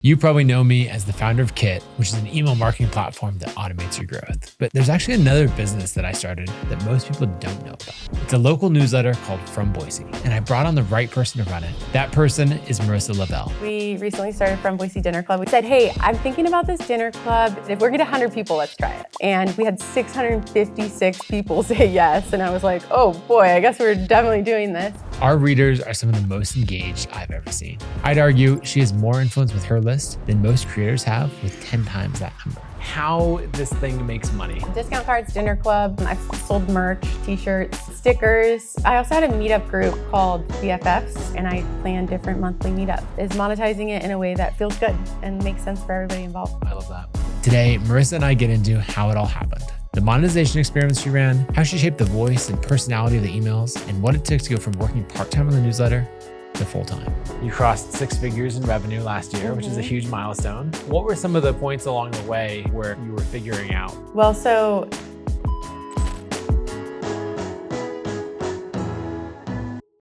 You probably know me as the founder of Kit, which is an email marketing platform that automates your growth. But there's actually another business that I started that most people don't know about. It's a local newsletter called From Boise, and I brought on the right person to run it. That person is Marissa Lovell. We recently started From Boise Dinner Club. We said, hey, I'm thinking about this dinner club. If we're getting 100 people, let's try it. And we had 656 people say yes. And I was like, oh boy, I guess we're definitely doing this. Our readers are some of the most engaged I've ever seen. I'd argue she has more influence with her list than most creators have, with 10 times that number. How this thing makes money. Discount cards, dinner club. I've sold merch, t-shirts, stickers. I also had a meetup group called BFFs, and I plan different monthly meetups. Is monetizing it in a way that feels good and makes sense for everybody involved. I love that. Today, Marissa and I get into how it all happened. The monetization experiments she ran, how she shaped the voice and personality of the emails, and what it took to go from working part-time on the newsletter to full-time. You crossed 6 figures in revenue last year, which is a huge milestone. What were some of the points along the way where you were figuring out? Well, so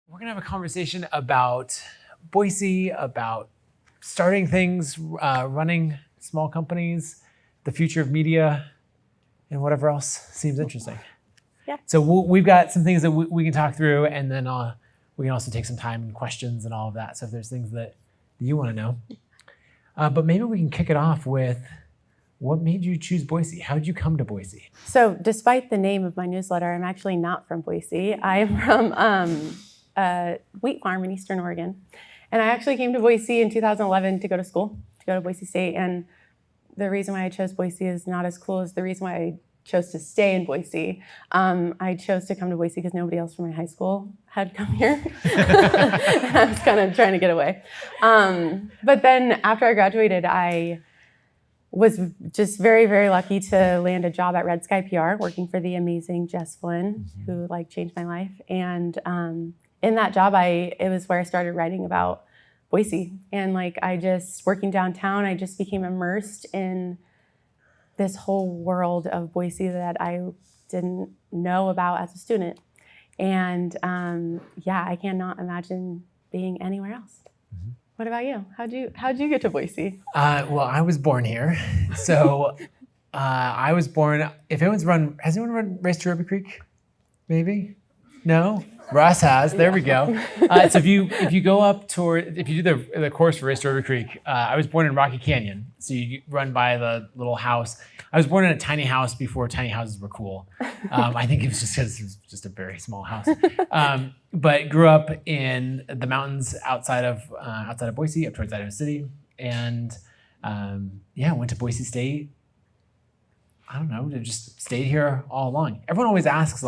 we're gonna have a conversation about Boise, about starting things, running small companies, the future of media, and whatever else seems interesting. Yeah. So we've got some things that we can talk through, and then we can also take some time and questions and all of that. So if there's things that you want to know, but maybe we can kick it off with what made you choose Boise? How did you come to Boise? So despite the name of my newsletter, I'm actually not from Boise. I'm from a wheat farm in Eastern Oregon. And I actually came to Boise in 2011 to go to school, to go to Boise State. And the reason why I chose Boise is not as cool as the reason why I chose to stay in Boise. I chose to come to Boise because nobody else from my high school had come here. I was kind of trying to get away. But then after I graduated, I was just very, very lucky to land a job at Red Sky PR, working for the amazing Jess Flynn, who changed my life. And in that job, it was where I started writing about Boise. And working downtown, I just became immersed in this whole world of Boise that I didn't know about as a student. And I cannot imagine being anywhere else. Mm-hmm. What about you? How'd you get to Boise? Well, I was born here. So I was born, has anyone run Race to Ruby Creek? Maybe? No? Russ has. There we go. So if you go up if you do the course for Race to Ruby Creek, I was born in Rocky Canyon. So you run by the little house. I was born in a tiny house before tiny houses were cool. I think it was just because it was just a very small house. But grew up in the mountains outside of Boise, up towards Idaho City, and went to Boise State. I don't know, just stayed here all along. Everyone always asks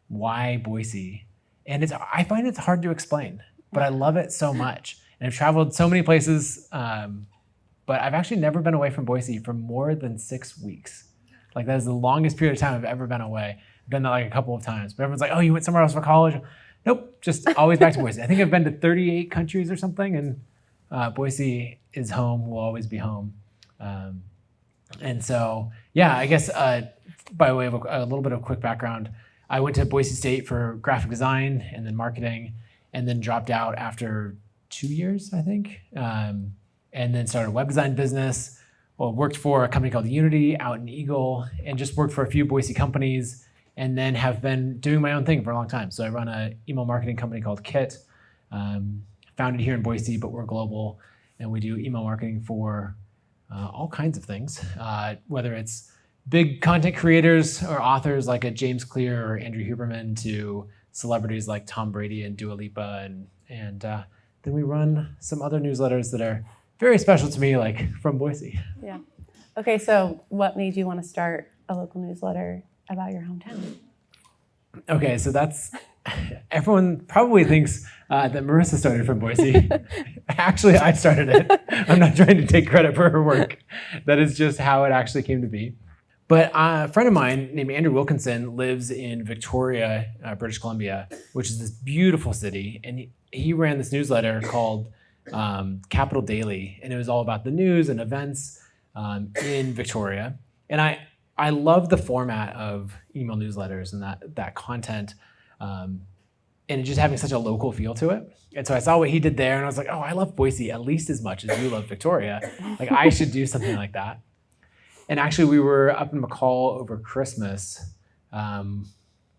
why Boise? And I find it's hard to explain, but I love it so much. And I've traveled so many places, but I've actually never been away from Boise for more than 6 weeks. That is the longest period of time I've ever been away. I've done that a couple of times, but everyone's like, oh, you went somewhere else for college? Nope, just always back to Boise. I think I've been to 38 countries or something, and Boise is home, will always be home. And so, I guess by way of a little bit of quick background, I went to Boise State for graphic design and then marketing, and then dropped out after 2 years, I think, and then started a web design business. Well, worked for a company called Unity out in Eagle, and just worked for a few Boise companies, and then have been doing my own thing for a long time. So I run an email marketing company called Kit, founded here in Boise, but we're global, and we do email marketing for all kinds of things, whether it's big content creators or authors like a James Clear or Andrew Huberman, to celebrities like Tom Brady and Dua Lipa, and then we run some other newsletters that are very special to me, like From Boise. Yeah. Okay, so what made you want to start a local newsletter about your hometown? Okay, so everyone probably thinks that Marissa started From Boise. Actually, I started it. I'm not trying to take credit for her work. That is just how it actually came to be. But a friend of mine named Andrew Wilkinson lives in Victoria, British Columbia, which is this beautiful city. And he ran this newsletter called Capital Daily. And it was all about the news and events in Victoria. And I love the format of email newsletters and that content and just having such a local feel to it. And so I saw what he did there and I was like, oh, I love Boise at least as much as you love Victoria. Like I should do something like that. And actually we were up in McCall over Christmas. When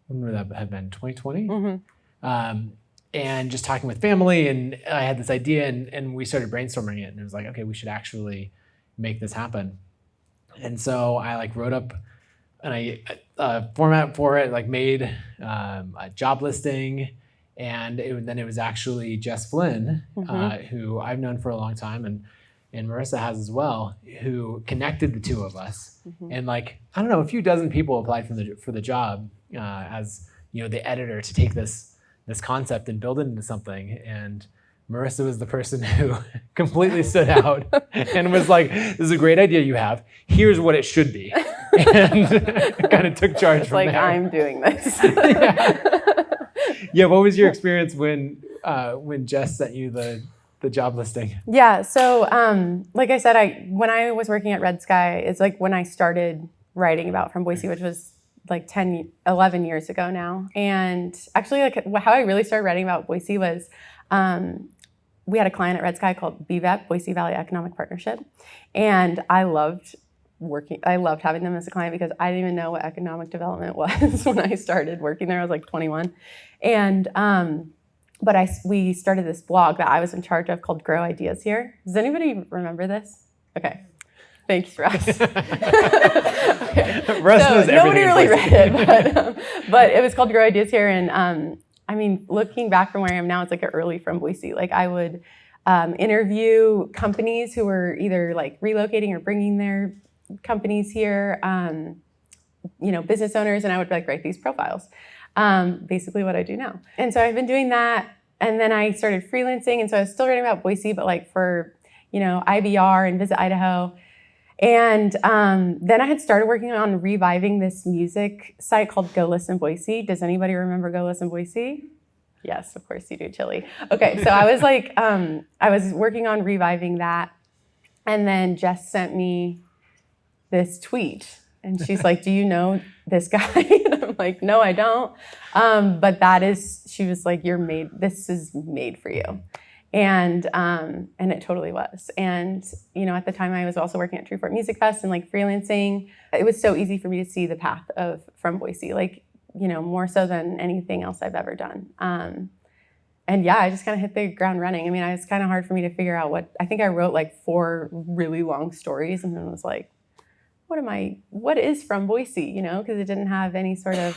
would that have been, 2020? Mm-hmm. And just talking with family, and I had this idea and we started brainstorming it, and it was like, okay, we should actually make this happen. And so I like wrote up a format for it, like made a job listing, and then it was actually Jess Flynn, who I've known for a long time, and Marissa has as well, who connected the two of us. And like, I don't know, a few dozen people applied for the job as, you know, the editor to take this concept and build it into something. And Marissa was the person who completely stood out and was like, this is a great idea you have. Here's what it should be. And kind of took charge from there. I'm doing this. Yeah. What was your experience when Jess sent you the job listing? Yeah. So, like I said, when I was working at Red Sky, it's like when I started writing about From Boise, which was like 11 years ago now. And actually, like how I really started writing about Boise was, we had a client at Red Sky called BVEP, Boise Valley Economic Partnership. And I loved having them as a client because I didn't even know what economic development was when I started working there. I was like 21. And, but we started this blog that I was in charge of called Grow Ideas Here. Does anybody remember this? Okay. Thanks, Russ. Okay. Russ knows everything. Nobody really read it, but it was called Grow Ideas Here. And I mean, looking back from where I am now, it's like an early From Boise. Like I would interview companies who were either like relocating or bringing their companies here, you know, business owners, and I would like write these profiles. Basically what I do now. And so I've been doing that. And then I started freelancing. And so I was still writing about Boise, but like for, you know, IBR and Visit Idaho. And then I had started working on reviving this music site called Go Listen Boise. Does anybody remember Go Listen Boise? Yes, of course you do, Chili. Okay, so I was like, I was working on reviving that. And then Jess sent me this tweet. And she's like, do you know this guy? And I'm like, no, I don't. But she was like, this is made for you. And it totally was. And, you know, at the time I was also working at True Fort Music Fest and like freelancing. It was so easy for me to see the path of From Boise, like, you know, more so than anything else I've ever done. And yeah, I just kind of hit the ground running. I mean, it was kind of hard for me to figure out I think I wrote like 4 really long stories and then was like, what is From Boise, you know, because it didn't have any sort of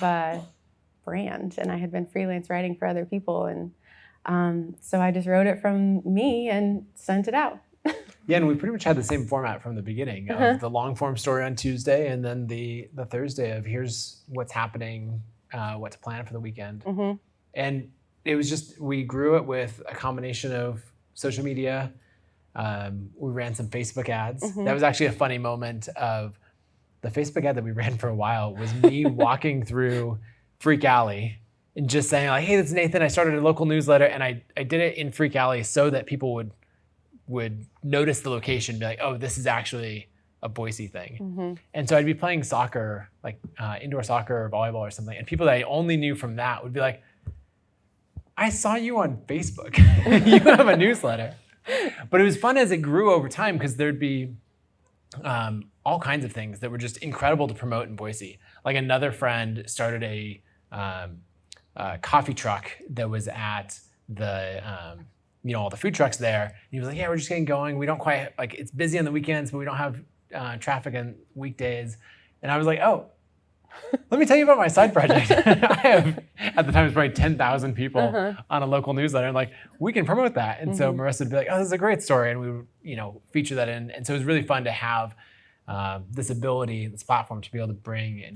brand. And I had been freelance writing for other people. And so I just wrote it from me and sent it out. Yeah, and we pretty much had the same format from the beginning of the long form story on Tuesday and then the Thursday of here's what's happening, what to plan for the weekend. And it was just, we grew it with a combination of social media. We ran some Facebook ads. That was actually a funny moment of the Facebook ad that we ran for a while was me walking through Freak Alley and just saying like, hey, this is Nathan. I started a local newsletter and I did it in Freak Alley so that people would notice the location, be like, oh, this is actually a Boise thing. And so I'd be playing soccer, like indoor soccer or volleyball or something. And people that I only knew from that would be like, I saw you on Facebook. You have a newsletter. But it was fun as it grew over time because there'd be all kinds of things that were just incredible to promote in Boise. Like another friend started a coffee truck that was at the, you know, all the food trucks there. And he was like, yeah, we're just getting going. We don't quite, like, it's busy on the weekends, but we don't have traffic on weekdays. And I was like, oh, let me tell you about my side project. I have, at the time, it was probably 10,000 people on a local newsletter. And like, we can promote that. And so Marissa would be like, oh, this is a great story. And we would, you know, feature that in. And so it was really fun to have this ability, this platform to be able to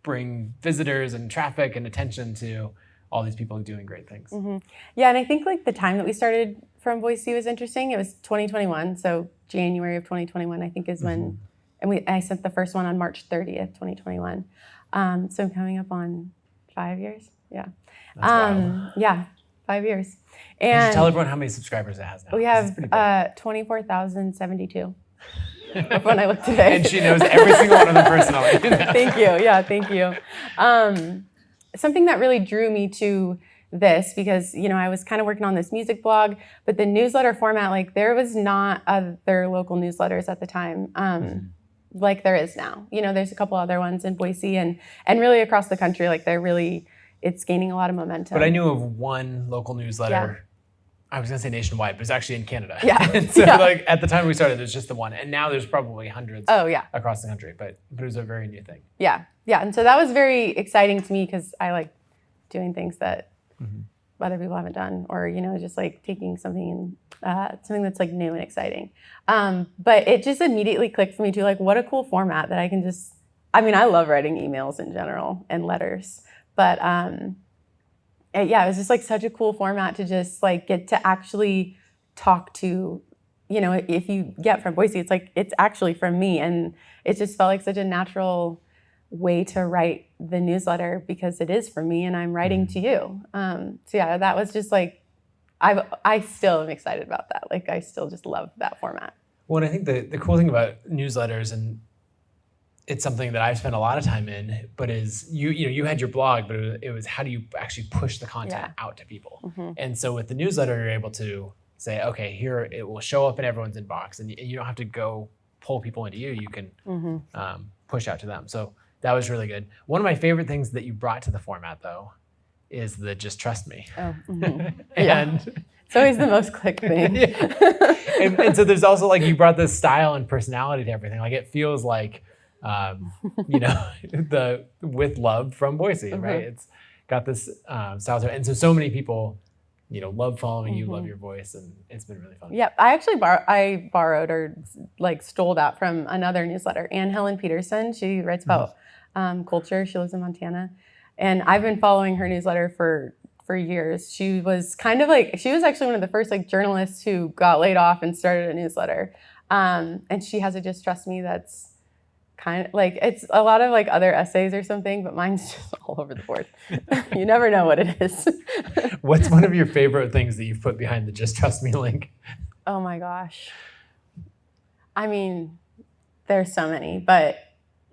bring visitors and traffic and attention to all these people doing great things. Yeah, and I think like the time that we started From Boise was interesting. It was 2021, so January of 2021, I think is when, and I sent the first one on March 30th, 2021. So I'm coming up on 5 years. Yeah. That's wild. Yeah, 5 years. And just tell everyone how many subscribers it has now. We have 24,072. When I looked today. And she knows every single one of them personally. Thank you. Yeah, thank you. Something that really drew me to this because, I was kind of working on this music blog, but the newsletter format, like there was not other local newsletters at the time. Like there is now. There's a couple other ones in Boise and really across the country. Like it's gaining a lot of momentum. But I knew of one local newsletter. Yeah. I was gonna say nationwide, but it's actually in Canada. Yeah. And so like at the time we started, there's just the one, and now there's probably hundreds. Oh yeah. Across the country, but it was a very new thing. Yeah, and so that was very exciting to me because I like doing things that other people haven't done, or just like taking something that's like new and exciting. But it just immediately clicked for me too, like what a cool format that I can just. I mean, I love writing emails in general and letters, but it was just like such a cool format to just like get to actually talk to. If you get From Boise, it's like it's actually from me, and it just felt like such a natural way to write the newsletter because it is from me and I'm writing to you. That was just like, I still am excited about that. Like I still just love that format. Well, and I think the cool thing about newsletters, and it's something that I've spent a lot of time in, but is you had your blog, but it was how do you actually push the content out to people? And so with the newsletter, you're able to say, okay, here it will show up in everyone's inbox, and you don't have to go pull people into you. You can push out to them. So that was really good. One of my favorite things that you brought to the format, though, is the just trust me. Oh, And it's always the most click thing. and so there's also like you brought this style and personality to everything. Like it feels like, the with love from Boise, right? It's got this style to it. And so many people, love following you, love your voice, and it's been really fun. Yeah, I actually borrowed or like stole that from another newsletter. Anne Helen Peterson, she writes about culture. She lives in Montana, and I've been following her newsletter for years. She was actually one of the first like journalists who got laid off and started a newsletter. And she has a Just Trust Me that's kind of like, it's a lot of like other essays or something, but mine's just all over the board. You never know what it is. What's one of your favorite things that you've put behind the Just Trust Me link? Oh my gosh. I mean, there's so many, but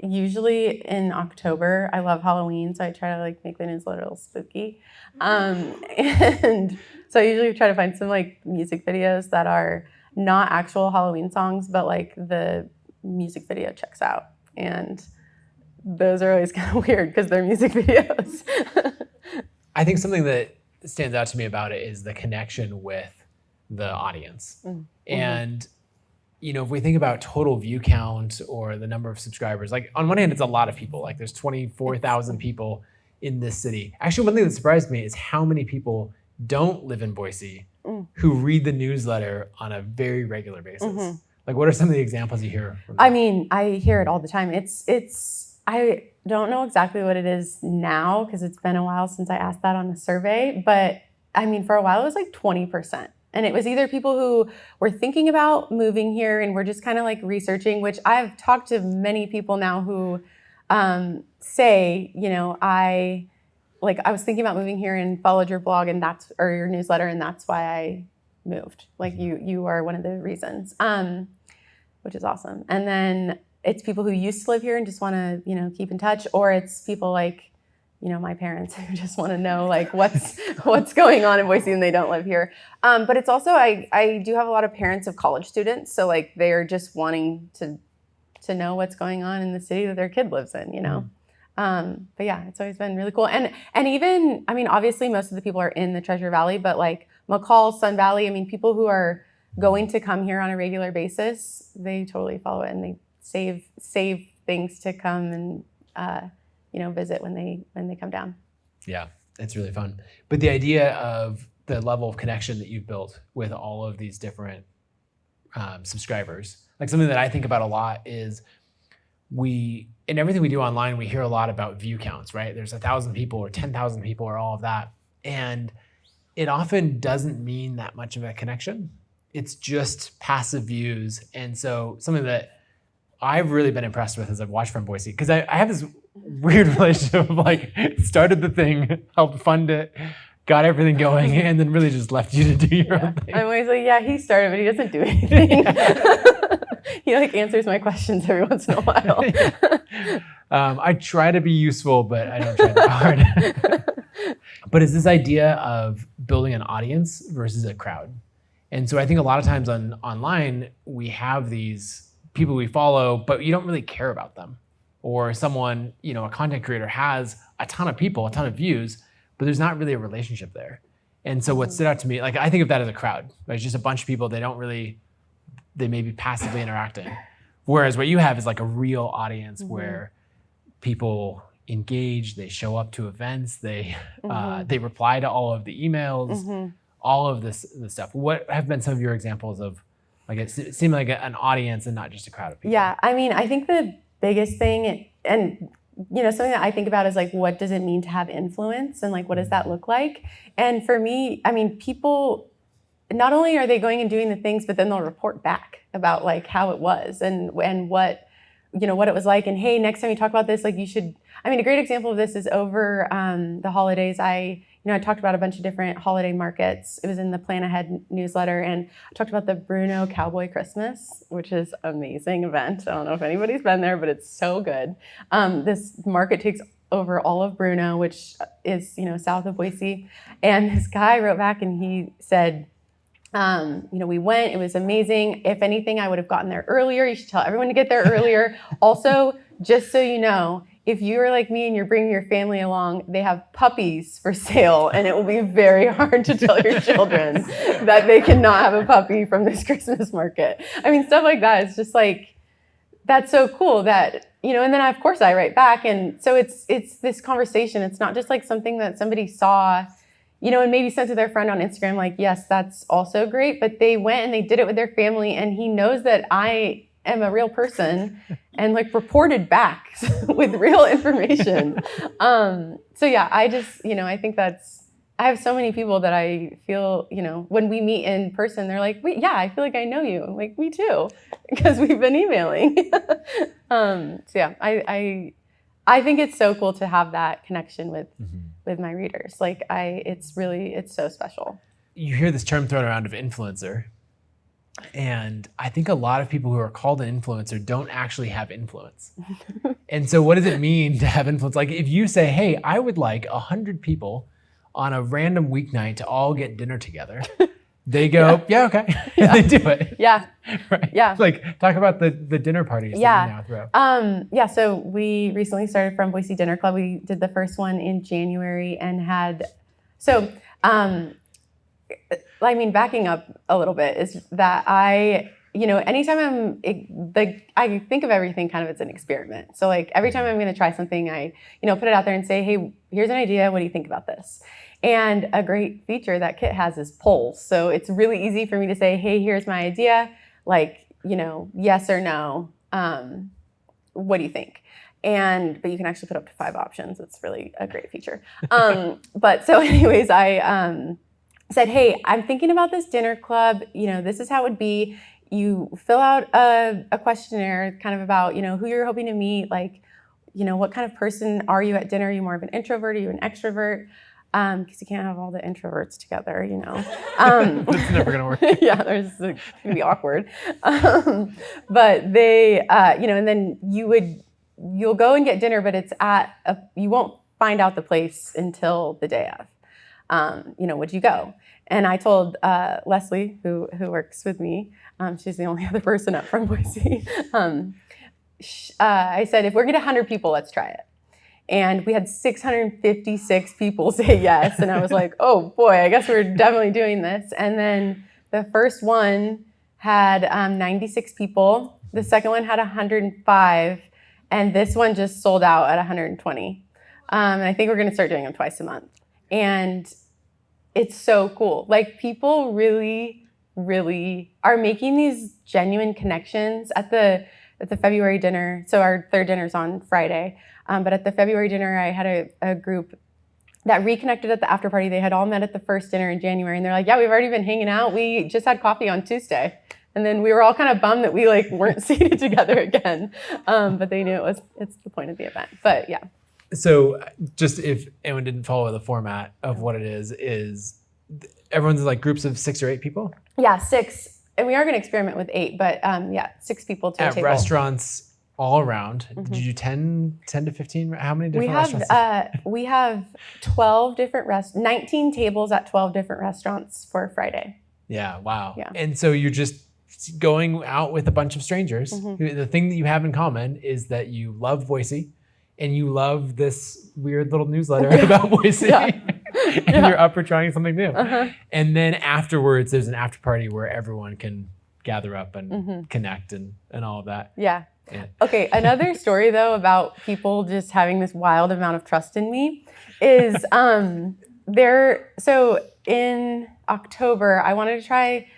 usually in October, I love Halloween, so I try to like make the newsletter a little spooky. And so I usually try to find some like music videos that are not actual Halloween songs, but like the music video checks out. And those are always kind of weird because they're music videos. I think something that stands out to me about it is the connection with the audience. And if we think about total view count or the number of subscribers, like on one hand, it's a lot of people. Like there's 24,000 people in this city. Actually, one thing that surprised me is how many people don't live in Boise who read the newsletter on a very regular basis. Like, what are some of the examples you hear? I mean, I hear it all the time. I don't know exactly what it is now because it's been a while since I asked that on a survey. But I mean, for a while, it was like 20%. And it was either people who were thinking about moving here and were just kind of like researching, which I've talked to many people now who say, I was thinking about moving here and followed your blog or your newsletter, and that's why I moved. Like you are one of the reasons, which is awesome. And then it's people who used to live here and just want to, keep in touch, or it's people like, my parents who just want to know like what's going on in Boise and they don't live here. But it's also, I do have a lot of parents of college students. So like they're just wanting to know what's going on in the city that their kid lives in, But yeah, it's always been really cool. And even, I mean, obviously most of the people are in the Treasure Valley, but like McCall, Sun Valley, I mean, people who are going to come here on a regular basis, they totally follow it and they save things to come and, visit when they come down. Yeah, it's really fun. But the idea of the level of connection that you've built with all of these different subscribers, like something that I think about a lot is in everything we do online, we hear a lot about view counts, right? There's 1,000 people or 10,000 people or all of that. And it often doesn't mean that much of a connection. It's just passive views. And so something that I've really been impressed with as I've watched From Boise, because I have this weird relationship of like started the thing, helped fund it, got everything going, and then really just left you to do your own thing. I'm always like, yeah, he started, but he doesn't do anything. He like answers my questions every once in a while. I try to be useful, but I don't try that hard. but it's this idea of building an audience versus a crowd. And so I think a lot of times online, we have these people we follow, but you don't really care about them. Or someone, a content creator has a ton of people, a ton of views, but there's not really a relationship there. And so what stood out to me, like I think of that as a crowd. Right? It's just a bunch of people, they may be passively interacting. Whereas what you have is like a real audience where people engage, they show up to events, they reply to all of the emails, all of this stuff. What have been some of your examples of, like it seemed like an audience and not just a crowd of people? Yeah, I mean, I think the biggest thing, and something that I think about is like, what does it mean to have influence, and like, what does that look like? And for me, I mean, people, not only are they going and doing the things, but then they'll report back about like how it was and what what it was like. And hey, next time you talk about this, like you should. I mean, a great example of this is over the holidays. I talked about a bunch of different holiday markets. It was in the Plan Ahead newsletter, and I talked about the Bruno Cowboy Christmas, which is an amazing event. I don't know if anybody's been there, but it's so good. This market takes over all of Bruno, which is south of Boise. And this guy wrote back and he said, we went, it was amazing. If anything, I would have gotten there earlier. You should tell everyone to get there earlier. Also, just so you know, if you're like me and you're bringing your family along, they have puppies for sale, and it will be very hard to tell your children that they cannot have a puppy from this Christmas market. I mean, stuff like that is just like, that's so cool that, and then of course I write back. And so it's this conversation. It's not just like something that somebody saw, and maybe sent to their friend on Instagram, like, yes, that's also great. But they went and they did it with their family, and he knows that I am a real person and like reported back with real information. So yeah, I just, I think I have so many people that I feel, when we meet in person, they're like, wait, yeah, I feel like I know you. I'm like, me too, because we've been emailing. So yeah, I think it's so cool to have that connection with my readers. Like it's so special. You hear this term thrown around of influencer. And I think a lot of people who are called an influencer don't actually have influence. And so what does it mean to have influence? Like if you say, hey, I would like 100 people on a random weeknight to all get dinner together. They go, yeah okay. Yeah. They do it. Yeah. Right. Yeah. Like talk about the dinner parties that you now throw. So we recently started From Boise Dinner Club. We did the first one in January and had, backing up a little bit is that anytime I think of everything kind of as an experiment. So like every time I'm going to try something, I, put it out there and say, hey, here's an idea. What do you think about this? And a great feature that Kit has is polls. So it's really easy for me to say, hey, here's my idea. Like, yes or no. What do you think? But you can actually put up to 5 options. It's really a great feature. But so anyways, I said, hey, I'm thinking about this dinner club. This is how it would be. You fill out a questionnaire kind of about, who you're hoping to meet. Like, what kind of person are you at dinner? Are you more of an introvert? Are you an extrovert? Because you can't have all the introverts together, That's never going to work. Yeah, it's going to be awkward. But they, and then you'll go and get dinner, but it's you won't find out the place until the day of. Would you go? And I told Leslie, who works with me, she's the only other person up from Boise. I said, if we're getting 100 people, let's try it. And we had 656 people say yes. And I was like, oh boy, I guess we're definitely doing this. And then the first one had 96 people. The second one had 105. And this one just sold out at 120. And I think we're going to start doing them twice a month. And it's so cool. Like people really, really are making these genuine connections at the February dinner. So our third dinner's on Friday. But at the February dinner, I had a group that reconnected at the after party. They had all met at the first dinner in January. And they're like, yeah, we've already been hanging out. We just had coffee on Tuesday. And then we were all kind of bummed that we weren't seated together again. But they knew it's the point of the event. But yeah. So just if anyone didn't follow the format of what it is everyone's like groups of 6 or 8 people? Yeah, 6. And we are going to experiment with 8, but 6 people to a table. At restaurants all around. Did you do 10 to 15? How many different restaurants? We have 12 different 19 tables at 12 different restaurants for Friday. Yeah, wow. Yeah. And so you're just going out with a bunch of strangers. The thing that you have in common is that you love Boise and you love this weird little newsletter about Boise. And you're up for trying something new. And then afterwards, there's an after party where everyone can gather up and connect and all of that. Yeah. Okay, another story though about people just having this wild amount of trust in me is so in October, I wanted to try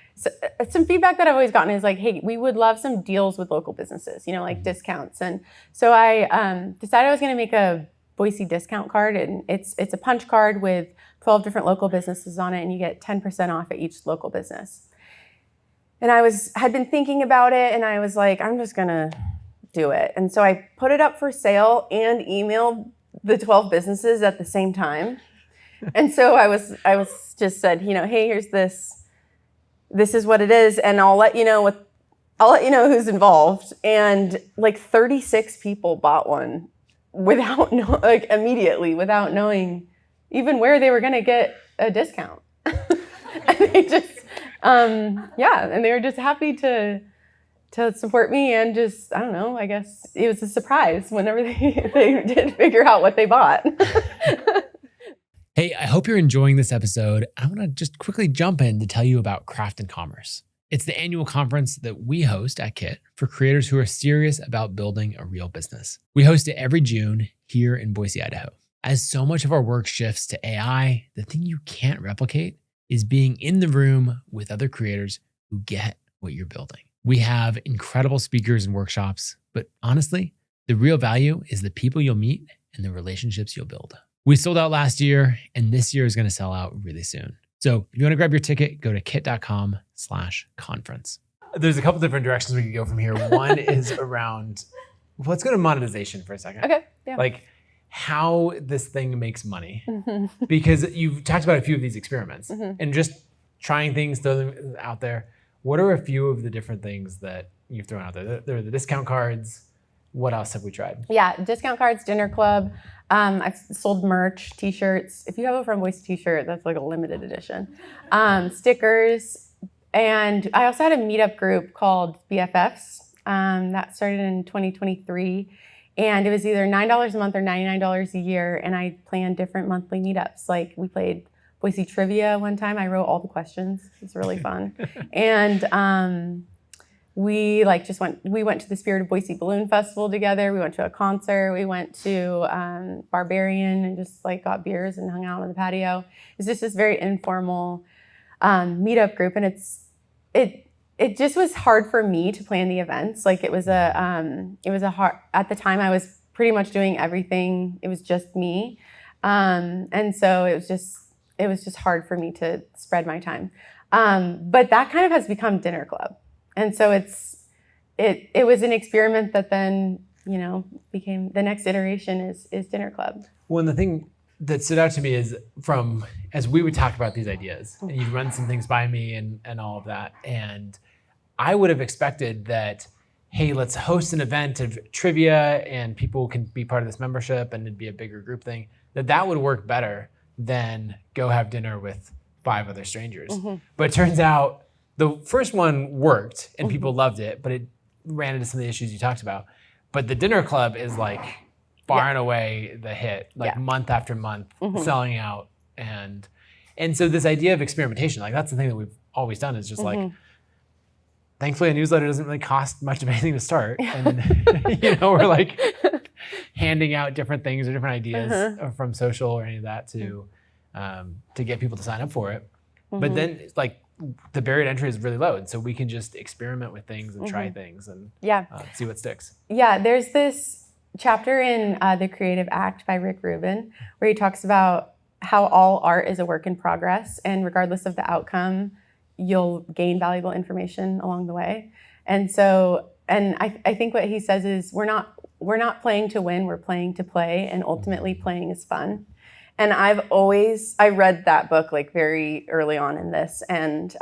some feedback that I've always gotten is like, hey, we would love some deals with local businesses, like discounts. And so I decided I was going to make a Boise discount card, and it's a punch card with 12 different local businesses on it, and you get 10% off at each local business. And I had been thinking about it, and I was like, I'm just going to do it. And so I put it up for sale and emailed the 12 businesses at the same time. And so I was just said, hey, here's this is what it is, and I'll let you know who's involved. And like 36 people bought one immediately without knowing even where they were going to get a discount. And they just and they were just happy to support me, and just, I don't know, I guess it was a surprise whenever they did figure out what they bought. Hey, I hope you're enjoying this episode. I want to just quickly jump in to tell you about Craft and Commerce. It's the annual conference that we host at KIT for creators who are serious about building a real business. We host it every June here in Boise, Idaho. As so much of our work shifts to AI, the thing you can't replicate is being in the room with other creators who get what you're building. We have incredible speakers and workshops, but honestly, the real value is the people you'll meet and the relationships you'll build. We sold out last year, and this year is going to sell out really soon. So if you want to grab your ticket, go to kit.com/conference. There's a couple different directions we could go from here. One is around, let's go to monetization for a second. Okay, yeah. Like how this thing makes money. Because you've talked about a few of these experiments and just trying things, throw them out there. What are a few of the different things that you've thrown out there? There are the discount cards. What else have we tried? Yeah, discount cards, dinner club. I've sold merch, t-shirts. If you have a From Boise t-shirt, that's like a limited edition. Stickers. And I also had a meetup group called BFFs that started in 2023. And it was either $9 a month or $99 a year. And I planned different monthly meetups. Like we played Boise trivia one time. I wrote all the questions. It was really fun. And we went to the Spirit of Boise Balloon Festival together. We went to a concert. We went to Barbarian and just like got beers and hung out on the patio. It's just this very informal meetup group, and it just was hard for me to plan the events. Like it was a hard, at the time I was pretty much doing everything. It was just me, and so it was just hard for me to spread my time. But that kind of has become Dinner Club. And so it was an experiment that then, became the next iteration is Dinner Club. Well, and the thing that stood out to me is as we would talk about these ideas, and you'd run some things by me and all of that. And I would have expected that, hey, let's host an event of trivia and people can be part of this membership and it'd be a bigger group thing, that would work better than go have dinner with 5 other strangers. But it turns out, the first one worked and people loved it, but it ran into some of the issues you talked about. But the Dinner Club is like far and away the hit, month after month, selling out. And so this idea of experimentation, like that's the thing that we've always done is just like, thankfully a newsletter doesn't really cost much of anything to start. And we're like handing out different things or different ideas from social or any of that to get people to sign up for it. But then it's like, the barrier to entry is really low, and so we can just experiment with things and try things and see what sticks. Yeah, there's this chapter in The Creative Act by Rick Rubin where he talks about how all art is a work in progress, and regardless of the outcome, you'll gain valuable information along the way. And so, I think what he says is we're not playing to win, we're playing to play, and ultimately playing is fun. And I read that book like very early on in this, and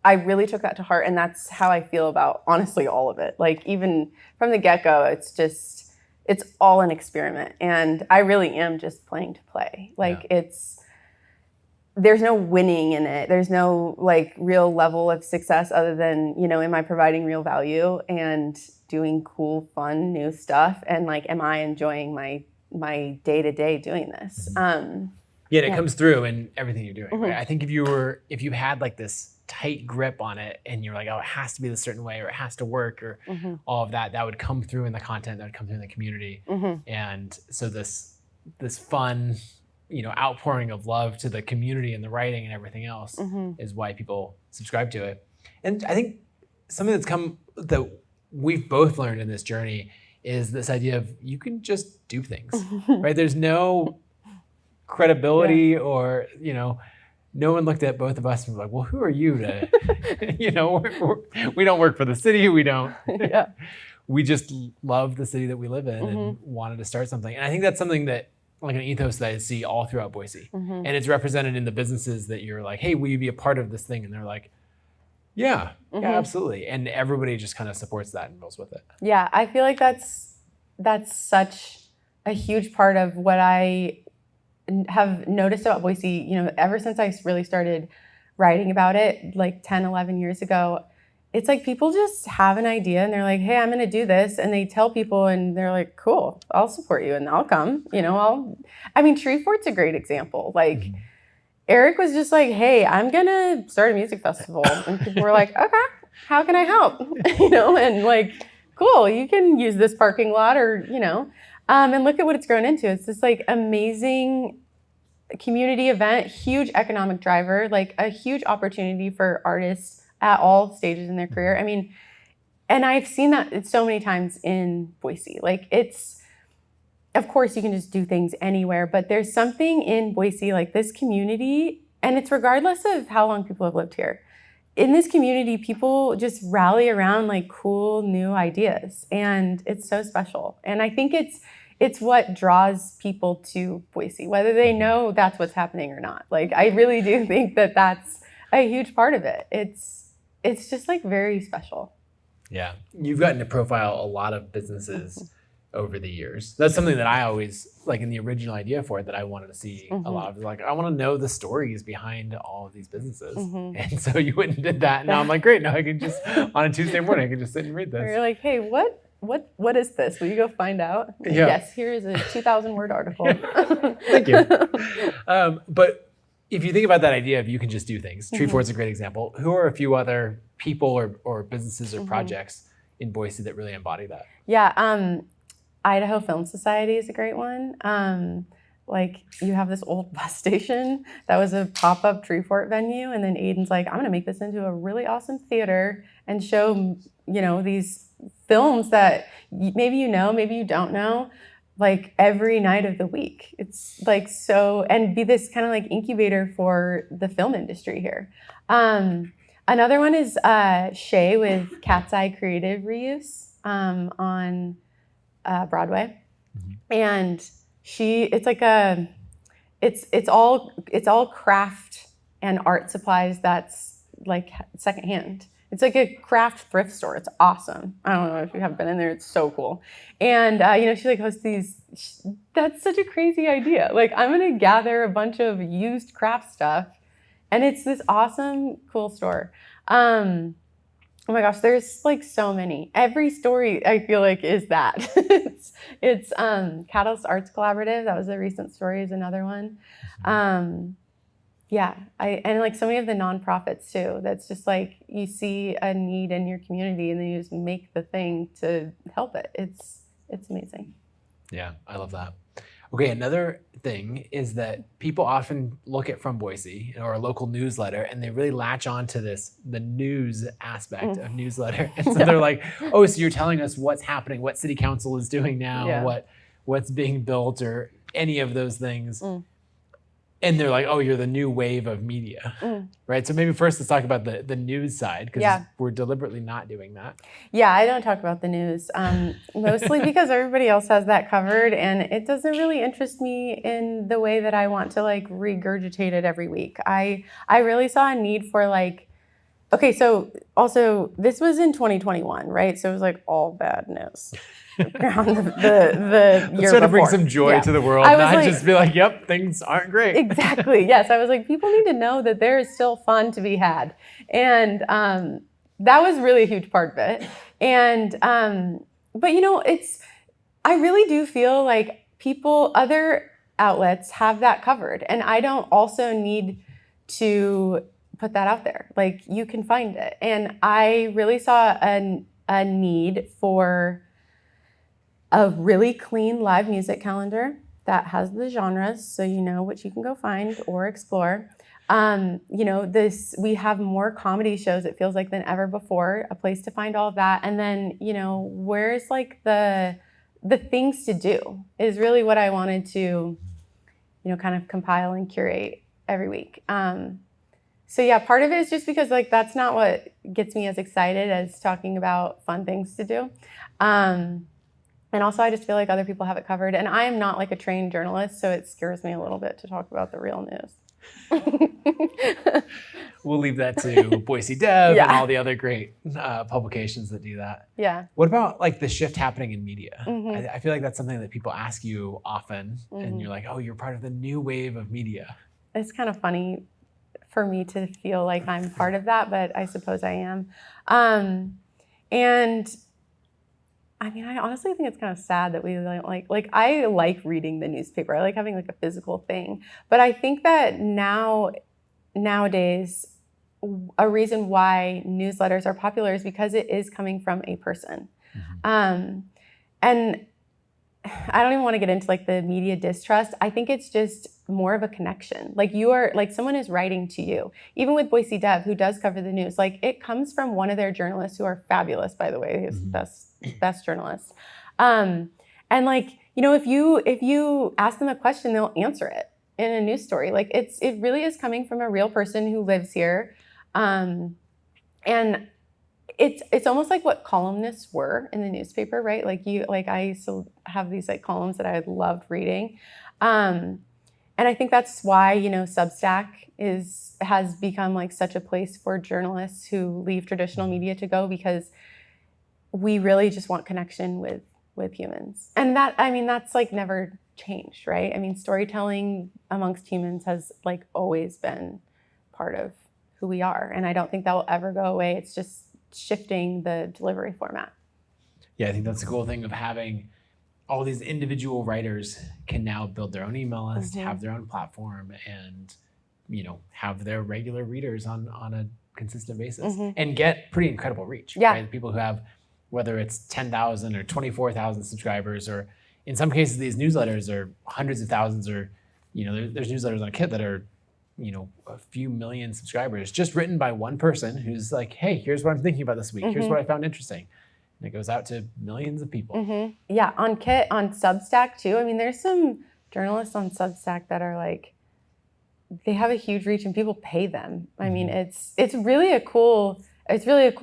I really took that to heart, and that's how I feel about honestly all of it. Like even from the get-go, it's all an experiment, and I really am just playing to play. Like there's no winning in it. There's no like real level of success other than, am I providing real value and doing cool, fun, new stuff, and like, am I enjoying my day-to-day doing this? It comes through in everything you're doing, right? I think if you had like this tight grip on it and you're like, oh, it has to be a certain way, or it has to work, or all of that would come through in the content, that would come through in the community. And so this fun, outpouring of love to the community and the writing and everything else is why people subscribe to it. And I think something that we've both learned in this journey is this idea of you can just do things, right? There's no credibility or, no one looked at both of us and was like, well, who are you to, we don't work for the city. We don't, we just love the city that we live in and wanted to start something. And I think that's something that like an ethos that I see all throughout Boise. And it's represented in the businesses that you're like, hey, will you be a part of this thing? And they're like, yeah, absolutely. And everybody just kind of supports that and rolls with it. Yeah, I feel like that's such a huge part of what I have noticed about Boise, ever since I really started writing about it like 10, 11 years ago. It's like people just have an idea and they're like, hey, I'm going to do this. And they tell people and they're like, cool, I'll support you and I'll come. Treefort's a great example. Like Eric was just like, hey, I'm going to start a music festival. And people were like, okay, how can I help? And like, cool, you can use this parking lot or, and look at what it's grown into. It's this like amazing community event, huge economic driver, like a huge opportunity for artists at all stages in their career. And I've seen that so many times in Boise. Like of course you can just do things anywhere, but there's something in Boise, like this community, and it's regardless of how long people have lived here. In this community, people just rally around like cool new ideas, and it's so special. And I think it's what draws people to Boise, whether they know that's what's happening or not. Like I really do think that that's a huge part of it. It's just like very special. Yeah, you've gotten to profile a lot of businesses over the years. That's something that I always, like in the original idea for it, that I wanted to see a lot of. Like, I want to know the stories behind all of these businesses. And so you went and did that. And now I'm like, great, now I can just, on a Tuesday morning, I can just sit and read this. You're like, hey, what is this? Will you go find out? Yeah. Yes, here is a 2,000-word article. Thank you. But if you think about that idea of you can just do things, Treefort's a great example. Who are a few other people or businesses or projects in Boise that really embody that? Yeah, Idaho Film Society is a great one. Like you have this old bus station that was a pop-up Treefort venue, and then Aiden's like, I'm gonna make this into a really awesome theater and show, these films that maybe maybe you don't know, like every night of the week. It's like and be this kind of like incubator for the film industry here. Another one is Shay with Cat's Eye Creative Reuse on Broadway, and it's all craft and art supplies that's like secondhand. It's like a craft thrift store. It's awesome. I don't know if you haven't been in there. It's so cool. And she like hosts these. That's such a crazy idea. Like I'm gonna gather a bunch of used craft stuff, and it's this awesome, cool store. Oh my gosh, there's like so many. Every story I feel like is that. it's Catalyst Arts Collaborative. That was a recent story. Is another one. And like so many of the nonprofits too. That's just like you see a need in your community and then you just make the thing to help it. It's amazing. Yeah, I love that. Okay, another thing is that people often look at From Boise or a local newsletter and they really latch on to the news aspect of newsletter. And so they're like, oh, so you're telling us what's happening, what city council is doing now, what's being built or any of those things. And they're like, oh, you're the new wave of media, right? So maybe first let's talk about the news side, because we're deliberately not doing that. Yeah, I don't talk about the news, mostly because everybody else has that covered, and it doesn't really interest me in the way that I want to like regurgitate it every week. I really saw a need for like Okay, so also this was in 2021, right? So it was like all bad news around the year Let's try to bring before. some joy Yeah. to the world, I was not like- just be like, yep, things aren't great. Exactly. Yes, I was like, people need to know that there is still fun to be had, and that was really a huge part of it. And but you know, I really do feel like other outlets have that covered, and I don't also need to put that out there. Like, you can find it, and I really saw a need for a really clean live music calendar that has the genres, so you know what you can go find or explore. You know, we have more comedy shows, it feels like, than ever before, a place to find all of that. And then, you know, where's like the things to do is really what I wanted to, you know, kind of compile and curate every week. So yeah, part of it is just because like that's not what gets me as excited as talking about fun things to do. And also, I just feel like other people have it covered. And I am not like a trained journalist, so it scares me a little bit to talk about the real news. We'll leave that to Boise Dev Yeah. and all the other great publications that do that. Yeah. What about like the shift happening in media? Mhm. I feel like that's something that people ask you often, and Mhm. you're like, oh, you're part of the new wave of media. It's kind of funny for me to feel like I'm part of that, but I suppose I am. And I mean, I honestly think it's kind of sad that we like I like reading the newspaper. I like having like a physical thing. But I think that nowadays, a reason why newsletters are popular is because it is coming from a person. Mm-hmm. And I don't even want to get into like the media distrust. I think it's just more of a connection. Like, you are like, someone is writing to you. Even with Boise Dev, who does cover the news, like, it comes from one of their journalists, who are fabulous, by the way. He's Mm-hmm. best journalist. And like, you know, if you ask them a question, they'll answer it in a news story. Like, it really is coming from a real person who lives here. And it's almost like what columnists were in the newspaper, right? Like I used to have these like columns that I loved reading. And I think that's why, you know, Substack has become like such a place for journalists who leave traditional media to go, because we really just want connection with humans. And that, I mean, that's like never changed, right? I mean, storytelling amongst humans has like always been part of who we are. And I don't think that will ever go away. It's just shifting the delivery format. Yeah, I think that's the cool thing of having all these individual writers can now build their own email list, have their own platform, and, you know, have their regular readers on a consistent basis and get pretty incredible reach. Yeah. Right? People who have, whether it's 10,000 or 24,000 subscribers, or in some cases these newsletters are hundreds of thousands, or, you know, there's newsletters on Kit that are, you know, a few million subscribers, just written by one person who's like, hey, here's what I'm thinking about this week. Here's what I found interesting. And it goes out to millions of people. Yeah, on Kit, on Substack too. I mean, there's some journalists on Substack that are like, they have a huge reach and people pay them. I mean, it's really a cool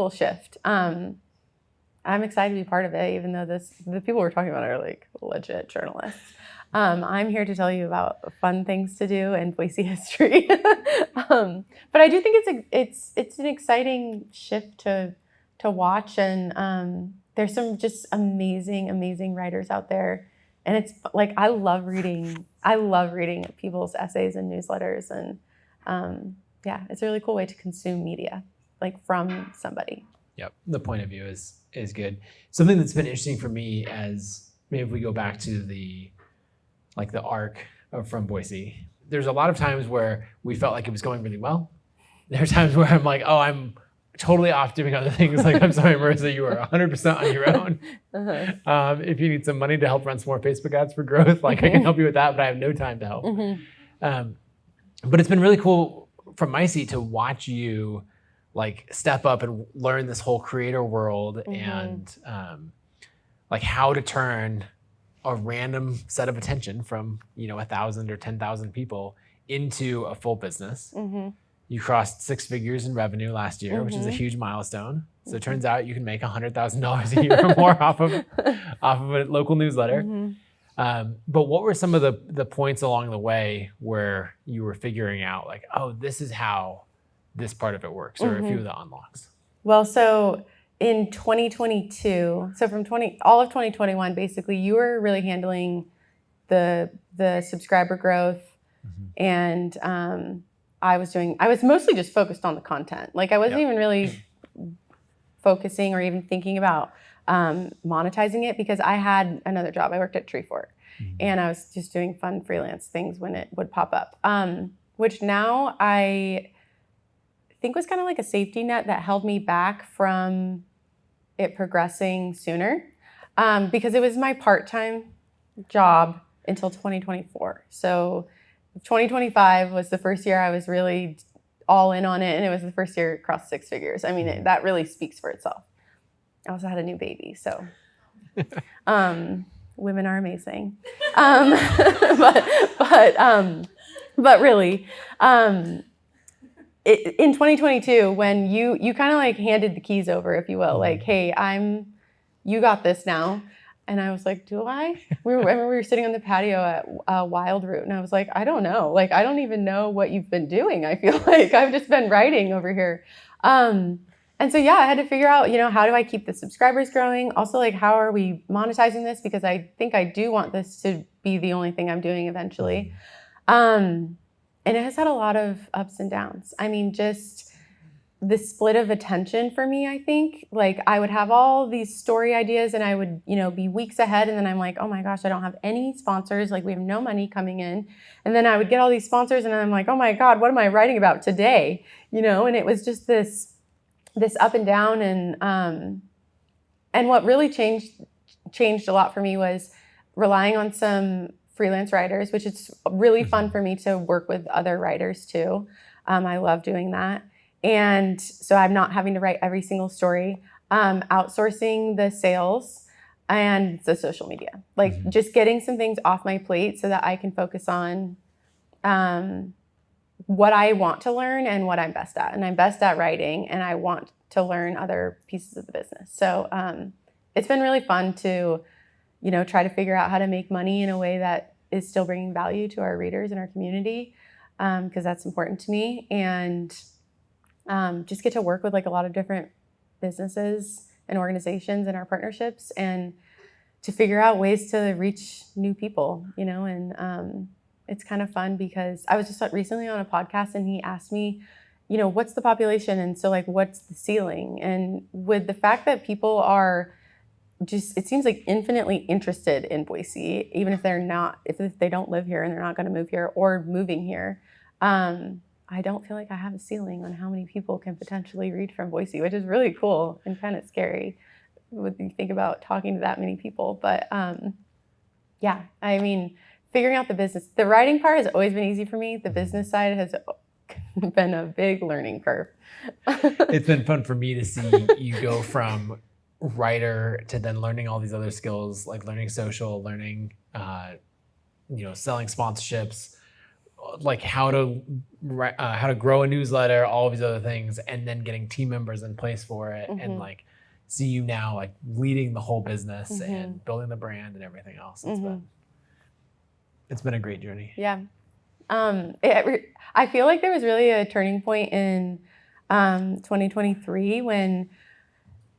shift. I'm excited to be part of it, even though the people we're talking about are like legit journalists. I'm here to tell you about fun things to do and Boise history. But I do think it's an exciting shift to watch, and there's some just amazing writers out there. And it's like, I love reading people's essays and newsletters, and yeah, it's a really cool way to consume media, like from somebody. Yep, the point of view is good. Something that's been interesting for me, as maybe if we go back to the arc of From Boise, there's a lot of times where we felt like it was going really well. There are times where I'm like, oh, I'm totally off doing other things. Like, I'm sorry, Marissa, you are 100% on your own. If you need some money to help run some more Facebook ads for growth, like I can help you with that, but I have no time to help. But it's been really cool from my seat to watch you like step up and learn this whole creator world, and like how to turn a random set of attention from, you know, 1,000 or 10,000 people into a full business. You crossed 6 figures in revenue last year, which is a huge milestone. So it turns out you can make $100,000 a year or more off of a local newsletter. But what were some of the points along the way where you were figuring out like, oh, this is how this part of it works, or a few of the unlocks? Well, so in 2022, so from all of 2021, basically, you were really handling the subscriber growth, and I was mostly just focused on the content. Like I wasn't even really focusing or even thinking about monetizing it because I had another job. I worked at Tree Fort, and I was just doing fun freelance things when it would pop up, which now I think was kind of like a safety net that held me back from it progressing sooner, because it was my part-time job until 2024. So 2025 was the first year I was really all in on it, and it was the first year across 6 figures. I mean, that really speaks for itself. I also had a new baby, so women are amazing. But really, in 2022, when you kind of like handed the keys over, if you will, like, hey, you got this now. And I was like, do I? I remember we were sitting on the patio at Wild Root, and I was like, I don't know. Like, I don't even know what you've been doing. I feel like I've just been writing over here. And so, yeah, I had to figure out, how do I keep the subscribers growing? Also, like, how are we monetizing this? Because I think I do want this to be the only thing I'm doing eventually. And it has had a lot of ups and downs. I mean, just the split of attention for me, I think. Like, I would have all these story ideas and I would, be weeks ahead, and then I'm like, oh my gosh, I don't have any sponsors. Like, we have no money coming in. And then I would get all these sponsors and I'm like, oh my God, what am I writing about today? And it was just this up and down. And what really changed a lot for me was relying on some freelance writers, which is really fun for me to work with other writers too. I love doing that. And so I'm not having to write every single story, outsourcing the sales and the social media, like just getting some things off my plate so that I can focus on what I want to learn and what I'm best at. And I'm best at writing, and I want to learn other pieces of the business. So it's been really fun to, try to figure out how to make money in a way that is still bringing value to our readers and our community, because that's important to me. And just get to work with like a lot of different businesses and organizations in our partnerships, and to figure out ways to reach new people, and it's kind of fun because I was just recently on a podcast and he asked me, what's the population? And so like, what's the ceiling? And with the fact that people are just, it seems like infinitely interested in Boise, even if if they don't live here and they're not going to move here or moving here. I don't feel like I have a ceiling on how many people can potentially read From Boise, which is really cool and kind of scary when you think about talking to that many people. But yeah, I mean, figuring out the business. The writing part has always been easy for me. The business side has been a big learning curve. It's been fun for me to see you go from writer to then learning all these other skills, like learning social, learning, selling sponsorships, like how to grow a newsletter, all of these other things, and then getting team members in place for it, and like see you now like leading the whole business and building the brand and everything else. It's been a great journey. Yeah. I feel like there was really a turning point in 2023 when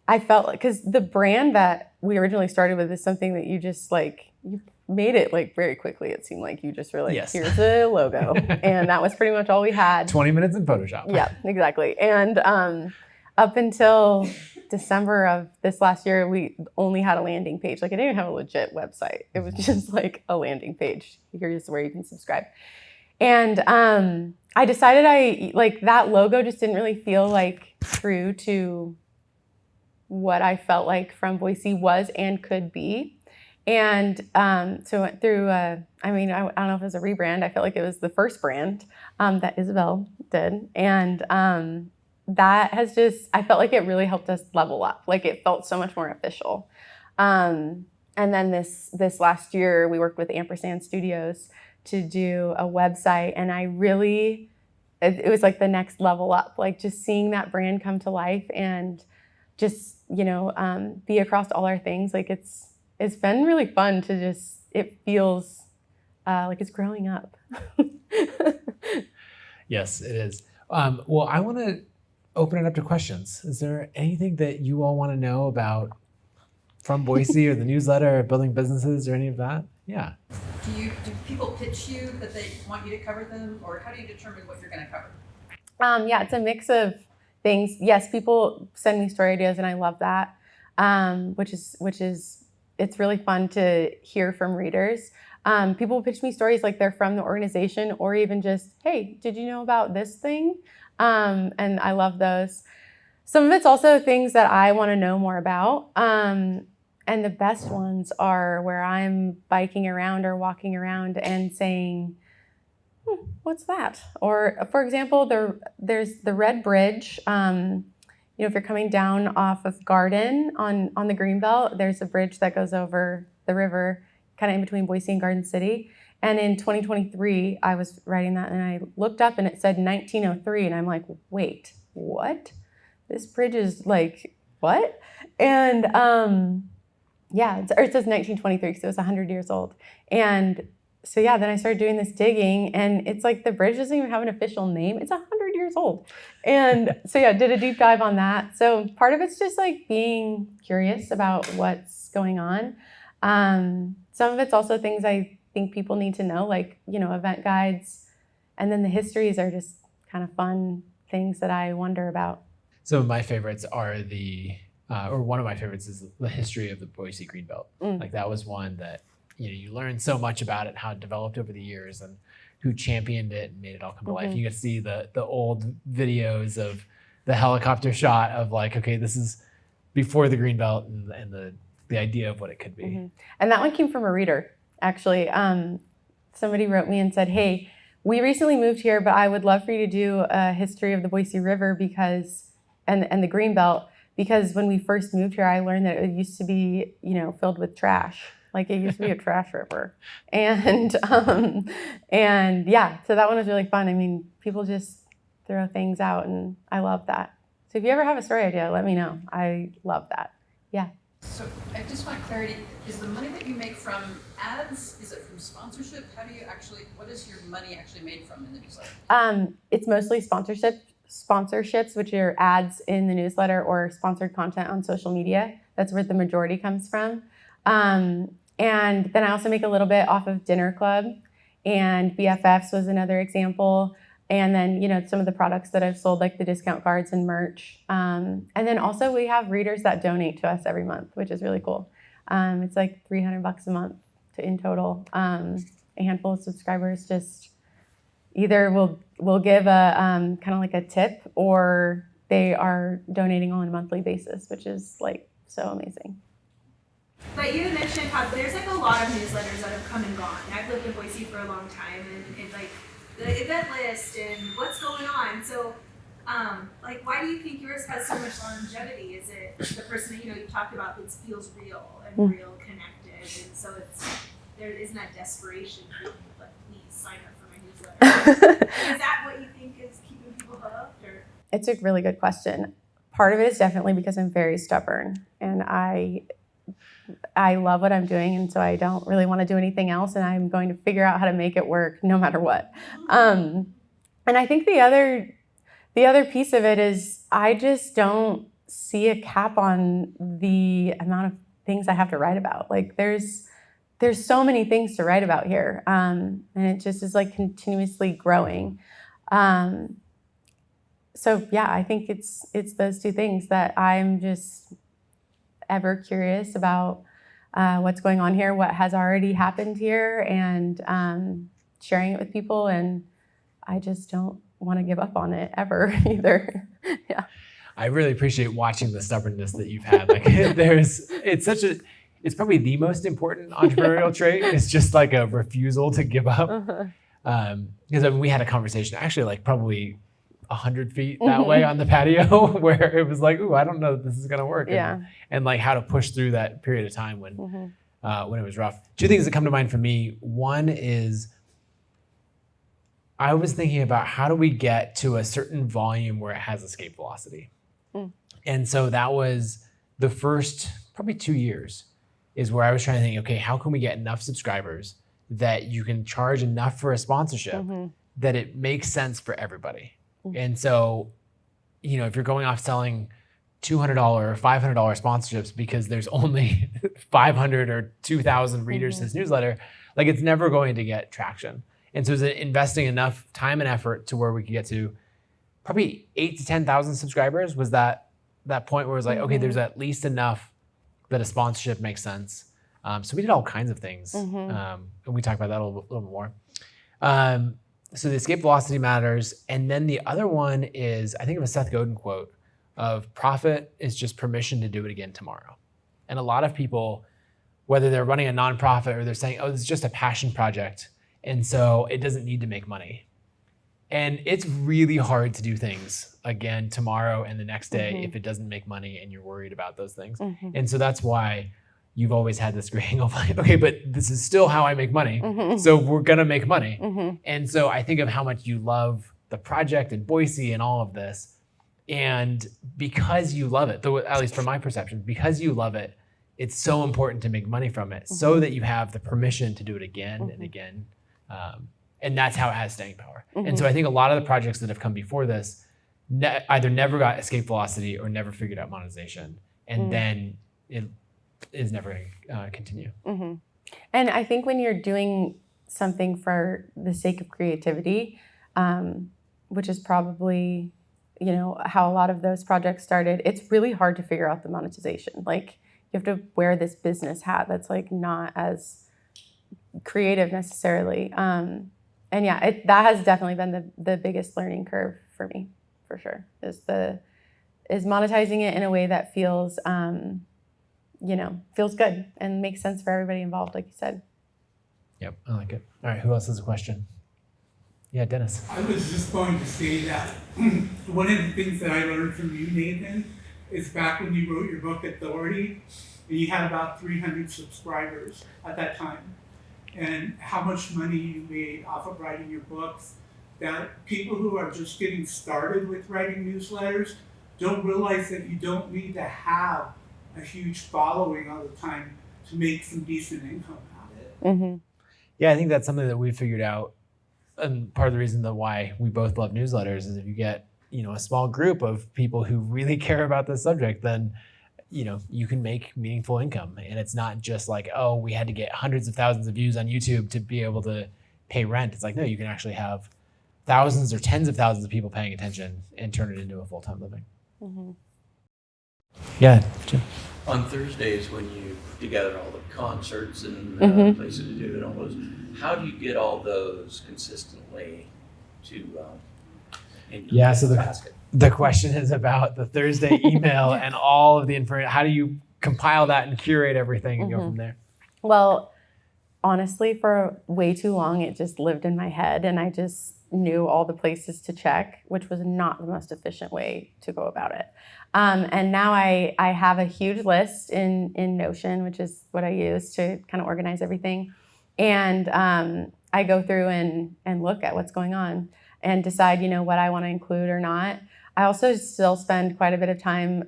I felt like, because the brand that we originally started with is something that you just like, you made it like very quickly. It seemed like you just were like, yes, here's a logo. And that was pretty much all we had. 20 minutes in Photoshop. Yeah, exactly. And up until December of this last year, we only had a landing page. Like, I didn't even have a legit website. It was just like a landing page. Here's where you can subscribe. And I decided that logo just didn't really feel like true to what I felt like From Boise was and could be. And so I went through, I don't know if it was a rebrand. I felt like it was the first brand that Isabel did. And that has I felt like it really helped us level up. Like, it felt so much more official. And then this last year, we worked with Ampersand Studios to do a website. And it was like the next level up, like just seeing that brand come to life and just, be across all our things. Like, it's been really fun to it feels like it's growing up. Yes, it is. Well, I want to open it up to questions. Is there anything that you all want to know about From Boise or the newsletter or building businesses or any of that? Yeah. Do people pitch you that they want you to cover them, or how do you determine what you're going to cover? Yeah, it's a mix of things. Yes, people send me story ideas, and I love that. Which is it's really fun to hear from readers. People pitch me stories like they're from the organization, or even just, hey, did you know about this thing? And I love those. Some of it's also things that I want to know more about. And the best ones are where I'm biking around or walking around and saying, what's that? Or for example, there's the Red Bridge. If you're coming down off of Garden on the Greenbelt, there's a bridge that goes over the river, kind of in between Boise and Garden City. And in 2023, I was writing that and I looked up and it said 1903. And I'm like, wait, what? This bridge is like, what? And it says 1923, so it was 100 years old. And so then I started doing this digging, and it's like the bridge doesn't even have an official name. It's 100 years old. And so did a deep dive on that. So part of it's just like being curious about what's going on. Some of it's also things I think people need to know, like, event guides. And then the histories are just kind of fun things that I wonder about. Some of my favorites are one of my favorites is the history of the Boise Greenbelt. Like that was one that, you learn so much about it, how it developed over the years and who championed it and made it all come to life. You get to see the old videos of the helicopter shot of like, okay, this is before the Greenbelt and the idea of what it could be. And that one came from a reader, actually. Somebody wrote me and said, hey, we recently moved here, but I would love for you to do a history of the Boise River and the Greenbelt, because when we first moved here, I learned that it used to be, filled with trash. Like it used to be a trash river. And so that one was really fun. I mean, people just throw things out and I love that. So if you ever have a story idea, let me know. I love that. Yeah. So I just want clarity. Is the money that you make from ads, is it from sponsorship? What is your money actually made from in the newsletter? It's mostly sponsorships, which are ads in the newsletter or sponsored content on social media. That's where the majority comes from. And then I also make a little bit off of Dinner Club, and BFFs was another example. And then, some of the products that I've sold, like the discount cards and merch. And then also we have readers that donate to us every month, which is really cool. It's like $300 a month in total. A handful of subscribers just either will give a kind of like a tip, or they are donating on a monthly basis, which is like so amazing. But you mentioned how there's like a lot of newsletters that have come and gone. I've lived in Boise for a long time, and like the event list and what's going on. So, why do you think yours has so much longevity? Is it the person that you talked about that feels real and real connected, and so there isn't that desperation for like, please sign up for my newsletter? Is that what you think is keeping people hooked? Or? It's a really good question. Part of it is definitely because I'm very stubborn, and I love what I'm doing, and so I don't really want to do anything else, and I'm going to figure out how to make it work no matter what. And I think the other piece of it is I just don't see a cap on the amount of things I have to write about. Like there's so many things to write about here, and it just is like continuously growing. I think it's those two things that I'm just ever curious about what's going on here, what has already happened here, and sharing it with people. And I just don't want to give up on it ever either. Yeah. I really appreciate watching the stubbornness that you've had. Like it's probably the most important entrepreneurial trait. It's just like a refusal to give up. Because we had a conversation actually like probably 100 feet that way on the patio where it was like, ooh, I don't know that this is going to work. And like how to push through that period of time when it was rough. Two things that come to mind for me. One is I was thinking about how do we get to a certain volume where it has escape velocity. And so that was the first probably 2 years is where I was trying to think, okay, how can we get enough subscribers that you can charge enough for a sponsorship that it makes sense for everybody? And so, if you're going off selling $200 or $500 sponsorships because there's only 500 or 2,000 readers to this newsletter, like it's never going to get traction. And so is it investing enough time and effort to where we could get to probably 8,000 to 10,000 subscribers? Was that point where it was like, okay, there's at least enough that a sponsorship makes sense. So we did all kinds of things. And we talked about that a little bit more. So the escape velocity matters. And then the other one is, I think of a Seth Godin quote of profit is just permission to do it again tomorrow. And a lot of people, whether they're running a nonprofit or they're saying, oh, this is just a passion project, and so it doesn't need to make money. And it's really hard to do things again tomorrow and the next day if it doesn't make money and you're worried about those things. And so that's why you've always had this great angle of like, okay, but this is still how I make money. So we're gonna make money. And so I think of how much you love the project in Boise and all of this. And because you love it, though, at least from my perception, because you love it, it's so important to make money from it so that you have the permission to do it again and again. And that's how it has staying power. And so I think a lot of the projects that have come before this either never got escape velocity or never figured out monetization. And then it is never going to continue. And I think when you're doing something for the sake of creativity, which is probably, how a lot of those projects started, it's really hard to figure out the monetization. Like you have to wear this business hat that's like not as creative necessarily. And yeah, that has definitely been the biggest learning curve for me, for sure, is monetizing it in a way that feels, feels good and makes sense for everybody involved, like you said. Yep, I like it. All right, who else has a question? Yeah, Dennis. I was just going to say that one of the things that I learned from you, Nathan, is back when you wrote your book, Authority, and you had about 300 subscribers at that time. And how much money you made off of writing your books, that people who are just getting started with writing newsletters don't realize that you don't need to have a huge following all the time to make some decent income out of it. Yeah, I think that's something that we've figured out. And part of the reason why we both love newsletters is if you get, a small group of people who really care about this subject, then you can make meaningful income. And it's not just like, oh, we had to get hundreds of thousands of views on YouTube to be able to pay rent. It's like, no, you can actually have thousands or tens of thousands of people paying attention and turn it into a full-time living. Yeah, Jim. On Thursdays when you put together all the concerts and places to do it, all those, how do you get all those consistently to into the basket? The question is about the Thursday email and all of the information. How do you compile that and curate everything and go from there? Well, honestly, for way too long, it just lived in my head and I just knew all the places to check, which was not the most efficient way to go about it. And now I have a huge list in Notion, which is what I use to kind of organize everything. And I go through and look at what's going on and decide, what I want to include or not. I also still spend quite a bit of time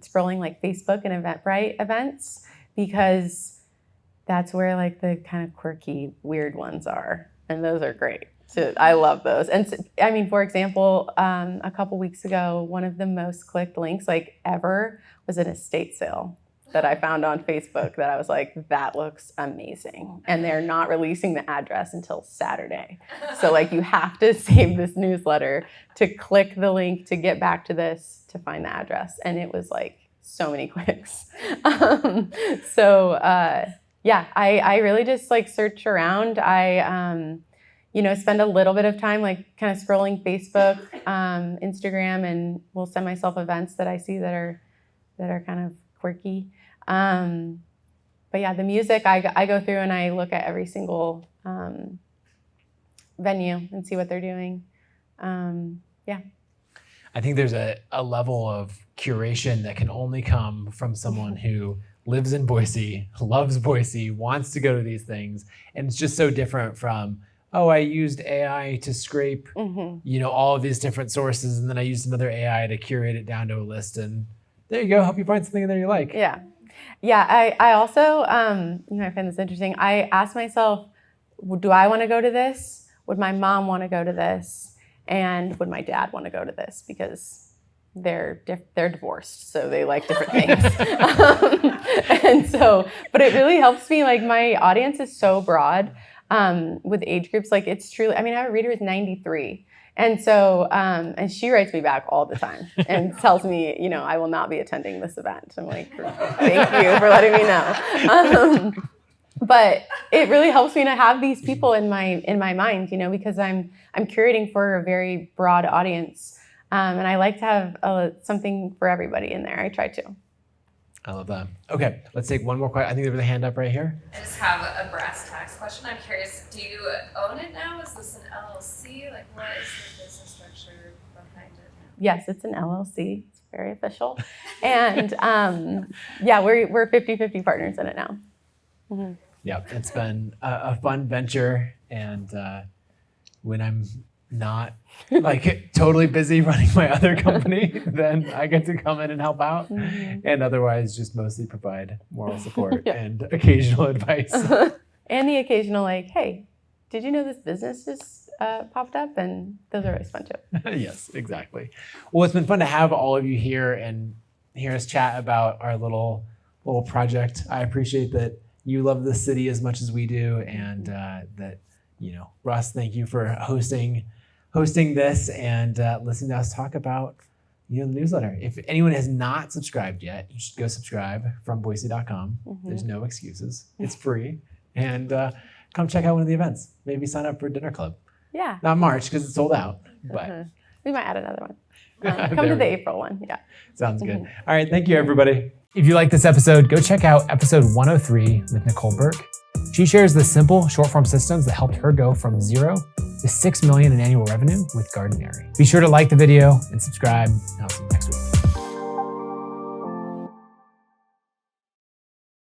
scrolling like Facebook and Eventbrite events because that's where like the kind of quirky, weird ones are. And those are great. So I love those. And so, for example, a couple weeks ago, one of the most clicked links like ever was an estate sale that I found on Facebook that I was like, that looks amazing. And they're not releasing the address until Saturday. So like you have to save this newsletter to click the link to get back to this to find the address. And it was like so many clicks. I really just like search around. I spend a little bit of time like kind of scrolling Facebook, Instagram, and will send myself events that I see that are kind of quirky. But yeah, the music, I go through and I look at every single venue and see what they're doing. I think there's a level of curation that can only come from someone who lives in Boise, loves Boise, wants to go to these things. And it's just so different from, oh, I used AI to scrape, all of these different sources. And then I used another AI to curate it down to a list. And there you go. Hope you find something in there you like. Yeah. Yeah. I also, I find this interesting. I asked myself, do I want to go to this? Would my mom want to go to this? And would my dad want to go to this? Because they're divorced, so they like different things. And so, but it really helps me. Like, my audience is so broad with age groups. Like, it's truly, I mean, I have a reader who's 93. And so, and she writes me back all the time and tells me, you know, I will not be attending this event. I'm like, thank you for letting me know. But it really helps me to have these people in my mind, you know, because I'm curating for a very broad audience. And I like to have something for everybody in there. I try to. I love that. Okay, let's take one more question. I think there was a hand up right here. I just have a brass tacks question. I'm curious, do you own it now? Is this an LLC? Like, what is the business structure behind it now? Yes, it's an LLC. It's very official. And yeah, we're 50-50 partners in it now. Mm-hmm. Yeah, it's been a fun venture. And when I'm not like totally busy running my other company, then I get to come in and help out. Mm-hmm. And otherwise just mostly provide moral support yeah. and occasional advice. And the occasional like, hey, did you know this business just popped up? And those are always fun too. Yes, exactly. Well, it's been fun to have all of you here and hear us chat about our little project. I appreciate that you love the city as much as we do, and that, you know, Russ, thank you for hosting this and listening to us talk about, you know, the newsletter. If anyone has not subscribed yet, you should go subscribe FromBoise.com. Mm-hmm. There's no excuses. It's free. And come check out one of the events. Maybe sign up for a dinner club. Yeah. Not March because it's sold out, but we might add another one. Come to the April one. Yeah. Sounds good. Mm-hmm. All right. Thank you, everybody. If you like this episode, go check out episode 103 with Nicole Burke. She shares the simple short-form systems that helped her go from 0 to $6 million in annual revenue with Gardenary. Be sure to like the video and subscribe, and I'll see you next week.